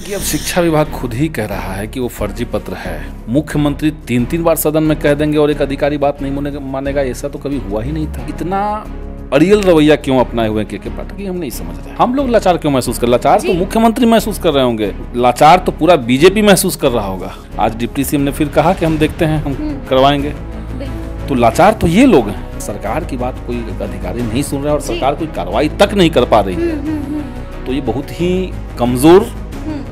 देखिए, अब शिक्षा विभाग खुद ही कह रहा है कि वो फर्जी पत्र है। मुख्यमंत्री 3 बार सदन में कह देंगे और एक अधिकारी बात नहीं मानेगा, ऐसा तो कभी हुआ ही नहीं था। इतना अड़ियल रवैया क्यों अपनाए हुए के पाठक, हम नहीं समझ रहे। हम लोग लाचार क्यों महसूस कर, लाचार तो मुख्यमंत्री महसूस कर रहे होंगे, लाचार तो पूरा बीजेपी महसूस कर रहा होगा। आज डिप्टी सीएम ने फिर कहा कि हम देखते हैं, हम करवाएंगे। तो लाचार तो ये लोग हैं। सरकार की बात कोई अधिकारी नहीं सुन रहा है और सरकार कोई कार्रवाई तक नहीं कर पा रही है। तो ये बहुत ही कमजोर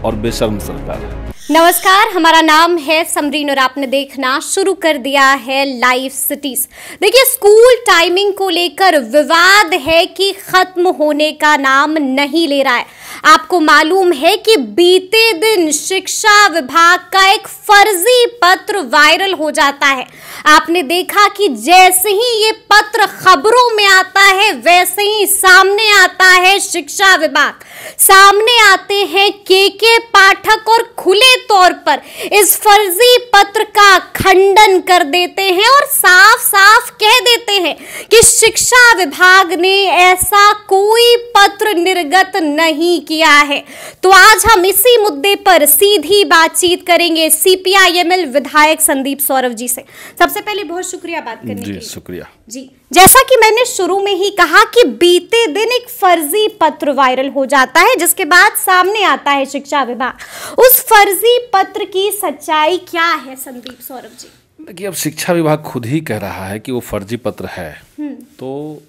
और बेशर्म सरकार है। नमस्कार, हमारा नाम है समरीन और आपने देखना शुरू कर दिया है लाइव सिटीज। देखिए, स्कूल टाइमिंग को लेकर विवाद है कि खत्म होने का नाम नहीं ले रहा है। आपको मालूम है कि बीते दिन शिक्षा विभाग का एक फर्जी पत्र वायरल हो जाता है। आपने देखा कि जैसे ही ये पत्र खबरों में आता है वैसे ही सामने आता है शिक्षा विभाग, सामने आते हैं के पाठक और खुले तौर पर इस फर्जी पत्र का खंडन कर देते हैं और साफ साफ कह देते हैं कि शिक्षा विभाग ने ऐसा कोई पत्र निर्गत नहीं किया है। तो आज हम इसी मुद्दे पर सीधी बातचीत करेंगे सीपीआईएमएल विधायक संदीप सौरव जी से। सबसे पहले बहुत शुक्रिया बात करने के लिए। जी शुक्रिया जी। जैसा कि मैंने शुरू में ही कहा कि बीते दिन एक फर्जी पत्र वायरल हो जाता है जिसके बाद सामने आता है शिक्षा विभाग। उस फर्जी पत्र की सच्चाई क्या है संदीप सौरभ जी? देखिए, अब शिक्षा विभाग खुद ही कह रहा है कि वो फर्जी पत्र है। तो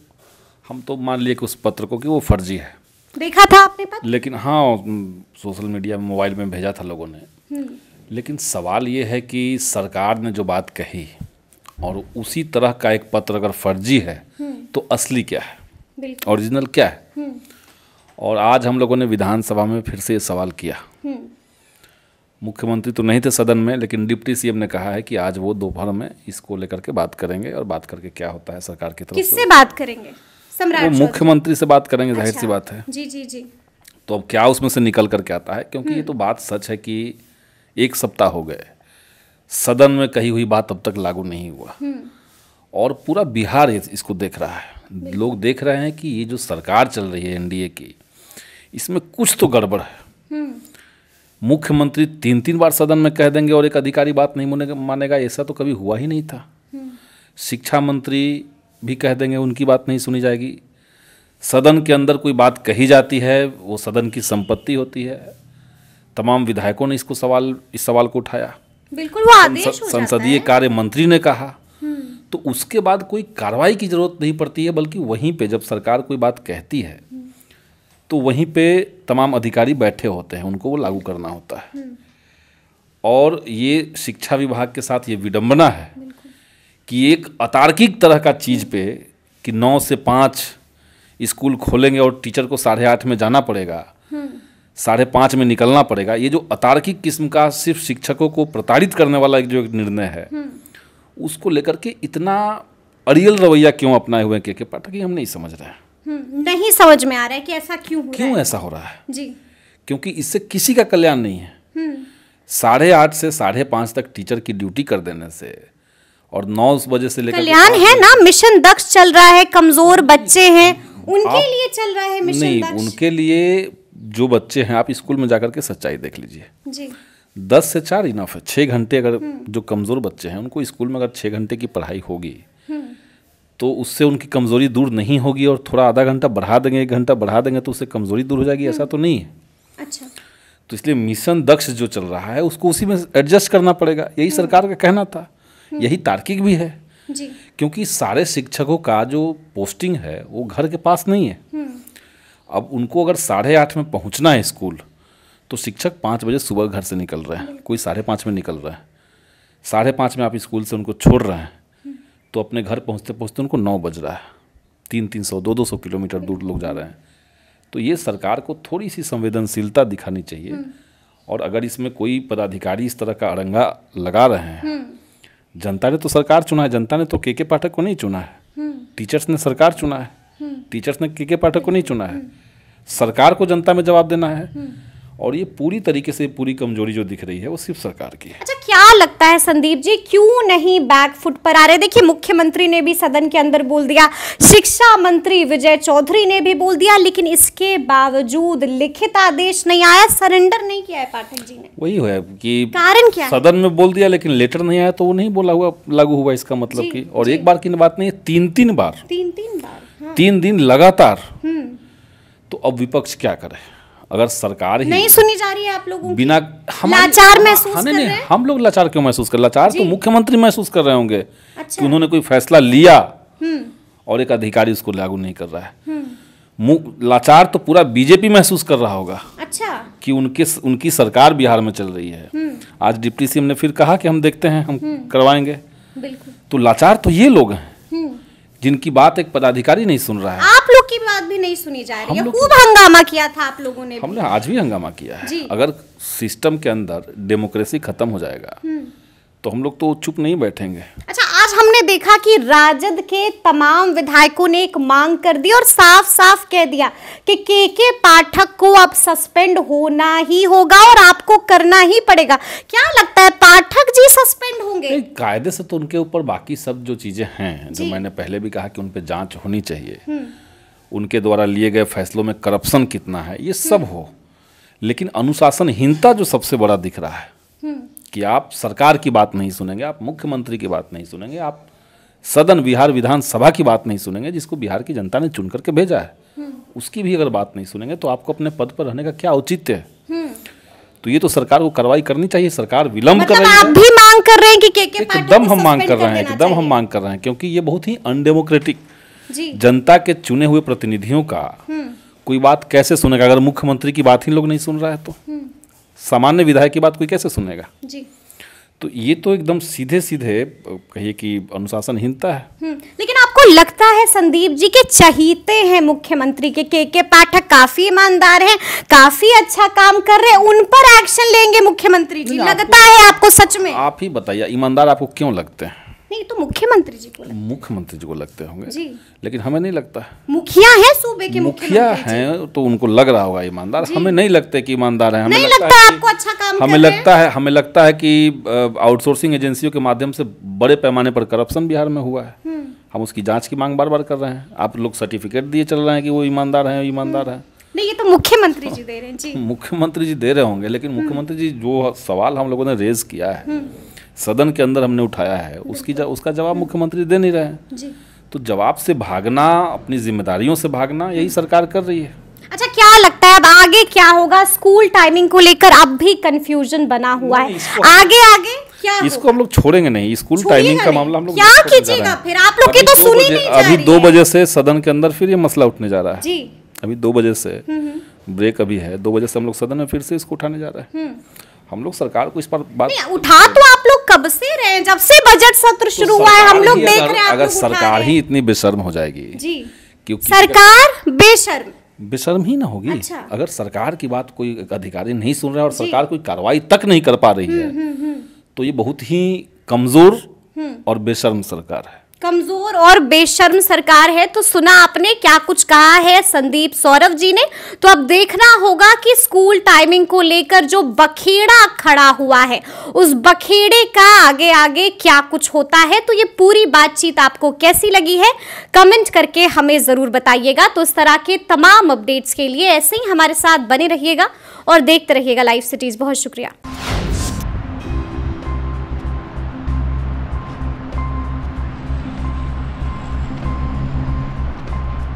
हम तो मान लिए कि उस पत्र को कि वो फर्जी है। देखा था आपने पत्र? लेकिन हाँ, सोशल मीडिया में, मोबाइल में भेजा था लोगों ने। लेकिन सवाल ये है कि सरकार ने जो बात कही और उसी तरह का एक पत्र अगर फर्जी है तो असली क्या है, ओरिजिनल क्या है? और आज हम लोगों ने विधानसभा में फिर से ये सवाल किया। मुख्यमंत्री तो नहीं थे सदन में, लेकिन डिप्टी सीएम ने कहा है कि आज वो दोपहर में इसको लेकर के बात करेंगे और बात करके क्या होता है सरकार की तरफ से। किससे बात करेंगे? वो मुख्यमंत्री से बात करेंगे। जाहिर सी बात है। जी जी जी। तो अब क्या उसमें से निकल करके आता है, क्योंकि ये तो बात सच है कि 1 सप्ताह हो गए सदन में कही हुई बात अब तक लागू नहीं हुआ और पूरा बिहार इसको देख रहा है। लोग देख रहे हैं कि ये जो सरकार चल रही है एनडीए की, इसमें कुछ तो गड़बड़ है। मुख्यमंत्री 3 बार सदन में कह देंगे और एक अधिकारी बात नहीं मानेगा, ऐसा तो कभी हुआ ही नहीं था। शिक्षा मंत्री भी कह देंगे, उनकी बात नहीं सुनी जाएगी। सदन के अंदर कोई बात कही जाती है, वो सदन की संपत्ति होती है। तमाम विधायकों ने इस सवाल को उठाया। बिल्कुल, वो आदेश हो जाता है। संसदीय कार्य मंत्री ने कहा। तो उसके बाद कोई कार्रवाई की जरूरत नहीं पड़ती है, बल्कि वहीं पे जब सरकार कोई बात कहती है तो वहीं पे तमाम अधिकारी बैठे होते हैं, उनको वो लागू करना होता है। और ये शिक्षा विभाग के साथ ये विडंबना है कि एक अतार्किक तरह का चीज़ पे कि 9 से 5 स्कूल खोलेंगे और टीचर को 8:30 में जाना पड़ेगा, 5:30 में निकलना पड़ेगा। ये जो अतार्किक किस्म का सिर्फ शिक्षकों को प्रताड़ित करने वाला एक निर्णय है, उसको लेकर के इतना अड़ियल रवैया क्यों अपनाए हुए के पाठक, हम नहीं समझ रहे हैं। नहीं समझ में आ रहा है कि ऐसा क्यों ऐसा हो रहा है जी। क्योंकि इससे किसी का कल्याण नहीं है। 8:30 से 5:30 तक टीचर की ड्यूटी कर देने से और 9 बजे से लेकर कल्याण है ना, मिशन दक्ष चल रहा है, कमजोर बच्चे हैं उनके लिए चल रहा है मिशन नहीं, दक्ष। उनके लिए जो बच्चे हैं, आप स्कूल में जाकर के सच्चाई देख लीजिए जी। 10 से 4 इनफ है। 6 घंटे अगर जो कमज़ोर बच्चे हैं उनको स्कूल में अगर 6 घंटे की पढ़ाई होगी तो उससे उनकी कमज़ोरी दूर नहीं होगी। और थोड़ा आधा घंटा बढ़ा देंगे, 1 घंटा बढ़ा देंगे तो उससे कमज़ोरी दूर हो जाएगी, ऐसा तो नहीं है। अच्छा। तो इसलिए मिशन दक्ष जो चल रहा है उसको उसी में एडजस्ट करना पड़ेगा, यही सरकार का कहना था। यही तार्किक भी है जी। क्योंकि सारे शिक्षकों का जो पोस्टिंग है वो घर के पास नहीं है। अब उनको अगर 8:30 में पहुंचना है स्कूल, तो शिक्षक 5 बजे सुबह घर से निकल रहे हैं, कोई 5:30 में निकल रहा है। 5:30 में आप स्कूल से उनको छोड़ रहे हैं तो अपने घर पहुंचते पहुंचते उनको 9 बज रहा है। 300 200 किलोमीटर दूर लोग जा रहे हैं। तो ये सरकार को थोड़ी सी संवेदनशीलता दिखानी चाहिए। और अगर इसमें कोई पदाधिकारी इस तरह का अड़ंगा लगा रहे हैं, जनता ने तो सरकार चुना है, जनता ने तो के पाठक को नहीं चुना है। टीचर्स ने सरकार चुना है, टीचर्स ने के पाठक को नहीं चुना है। सरकार को जनता में जवाब देना है। और ये पूरी तरीके से पूरी कमजोरी जो दिख रही है वो सिर्फ सरकार की है। अच्छा, क्या लगता है संदीप जी, क्यों नहीं बैक फुट पर आ रहे? देखिए, मुख्यमंत्री ने भी सदन के अंदर बोल दिया, शिक्षा मंत्री विजय चौधरी ने भी बोल दिया, लेकिन इसके बावजूद लिखित आदेश नहीं आया, सरेंडर नहीं किया है पाठक जी ने। वही है कि कारण क्या है? सदन में बोल दिया लेकिन लेटर नहीं आया, तो वो नहीं बोला हुआ लागू हुआ, इसका मतलब कि। और एक बार की बात नहीं है, तीन बार, हाँ। 3 दिन लगातार। तो अब विपक्ष क्या करे? अगर सरकार ही नहीं सुनी जा रही है, आप लोगों बिना लाचार महसूस कर रहे हैं? हम लोग लाचार क्यों महसूस कर? लाचार तो मुख्यमंत्री महसूस कर रहे होंगे। अच्छा। कि उन्होंने कोई फैसला लिया और एक अधिकारी उसको लागू नहीं कर रहा है। लाचार तो पूरा बीजेपी महसूस कर रहा होगा। अच्छा। कि उनकी सरकार बिहार में चल रही है। आज डिप्टी सीएम ने फिर कहा कि हम देखते हैं, हम करवाएंगे। बिल्कुल। तो लाचार तो ये लोग हैं जिनकी बात एक पदाधिकारी नहीं सुन रहा है। आप लोग की बात भी नहीं सुनी जा रही है। खूब हंगामा किया था आप लोगों ने। हमने आज भी हंगामा किया है। अगर सिस्टम के अंदर डेमोक्रेसी खत्म हो जाएगा तो हम लोग तो चुप नहीं बैठेंगे। अच्छा, आज हमने देखा कि राजद के तमाम विधायकों ने एक मांग कर दी और साफ साफ कह दिया कि के पाठक को अब सस्पेंड होना ही होगा और आपको करना ही पड़ेगा। क्या लगता है, पाठक जी सस्पेंड होंगे? कायदे से तो उनके ऊपर बाकी सब जो चीजें हैं, जो मैंने पहले भी कहा कि उन पे जांच होनी चाहिए, उनके द्वारा लिए गए फैसलों में करप्शन कितना है, ये सब हो। लेकिन अनुशासनहीनता जो सबसे बड़ा दिख रहा है कि आप सरकार की बात नहीं सुनेंगे, आप मुख्यमंत्री की बात नहीं सुनेंगे, आप सदन बिहार विधानसभा की बात नहीं सुनेंगे, जिसको बिहार की जनता ने चुन करके भेजा है, उसकी भी अगर बात नहीं सुनेंगे तो आपको अपने पद पर रहने का क्या औचित्य है? तो ये तो सरकार को कार्रवाई करनी चाहिए। सरकार विलंब कर रही है। आप भी मांग कर रहे हैं कि के एकदम हम मांग कर रहे हैं, एकदम हम मांग कर रहे हैं, क्योंकि ये बहुत ही अनडेमोक्रेटिक, जनता के चुने हुए प्रतिनिधियों का कोई बात कैसे सुनेगा? अगर मुख्यमंत्री की बात ही लोग नहीं सुन रहा है तो सामान्य विधायक की बात कोई कैसे सुनेगा? जी। तो ये तो एकदम सीधे सीधे कहिए कि अनुशासनहीनता है। लेकिन आपको लगता है संदीप जी के चहीते हैं मुख्यमंत्री के पाठक काफी ईमानदार हैं, काफी अच्छा काम कर रहे हैं, उन पर एक्शन लेंगे मुखियमंत्री जी? लगता है आपको सच में? आप ही बताइए, ईमानदार आपको क्यों लगते हैं? नहीं तो मुख्यमंत्री जी को लगते होंगे जी, लेकिन हमें नहीं लगता। मुखिया है सूबे के, मुखिया हैं तो उनको लग रहा होगा ईमानदार। हमें नहीं लगते कि ईमानदार है। हमें लगता है आपको अच्छा काम हमें लगता है कि आउटसोर्सिंग एजेंसियों के माध्यम से बड़े पैमाने पर करप्शन बिहार में हुआ है। हम उसकी जांच की मांग बार बार कर रहे हैं। आप लोग सर्टिफिकेट दिए चल रहे हैं कि वो ईमानदार है, ईमानदार है। नहीं, ये तो मुख्यमंत्री जी दे रहे हैं जी। मुख्यमंत्री जी दे रहे होंगे, लेकिन मुख्यमंत्री जी जो सवाल हम लोगों ने रेज किया है, सदन के अंदर हमने उठाया है, उसका जवाब मुख्यमंत्री दे नहीं रहे हैं जी। तो जवाब से भागना, अपनी जिम्मेदारियों से भागना, यही सरकार कर रही है। अच्छा, क्या लगता है अब आगे क्या होगा? स्कूल टाइमिंग को लेकर अब भी कंफ्यूजन बना हुआ है, आगे क्या इसको हम लोग छोड़ेंगे नहीं। स्कूल टाइमिंग का मामला हम लोग क्या कीजिएगा फिर? आप लोग की तो सुनी नहीं जा रही है। अभी 2 बजे से सदन के अंदर फिर ये मसला उठने जा रहा है जी। अभी 2 बजे से ब्रेक अभी है, 2 बजे से हम लोग सदन में फिर से इसको उठाने जा रहे हैं। हम लोग सरकार को इस पर बात उठा तो आप लोग कब से रहे हैं, जब से बजट सत्र शुरू हुआ है हम लोग देख रहे हैं। अगर सरकार ही इतनी बेशर्म हो जाएगी जी, क्योंकि सरकार बेशर्म ही ना होगी। अच्छा। अगर सरकार की बात कोई अधिकारी नहीं सुन रहा है और सरकार कोई कार्रवाई तक नहीं कर पा रही है तो ये बहुत ही कमजोर और बेशर्म सरकार है। कमजोर और बेशर्म सरकार है। तो सुना आपने क्या कुछ कहा है संदीप सौरभ जी ने। तो अब देखना होगा कि स्कूल टाइमिंग को लेकर जो बखेड़ा खड़ा हुआ है, उस बखेड़े का आगे आगे क्या कुछ होता है। तो ये पूरी बातचीत आपको कैसी लगी है, कमेंट करके हमें जरूर बताइएगा। तो इस तरह के तमाम अपडेट्स के लिए ऐसे ही हमारे साथ बने रहिएगा और देखते रहिएगा लाइव सिटीज। बहुत शुक्रिया।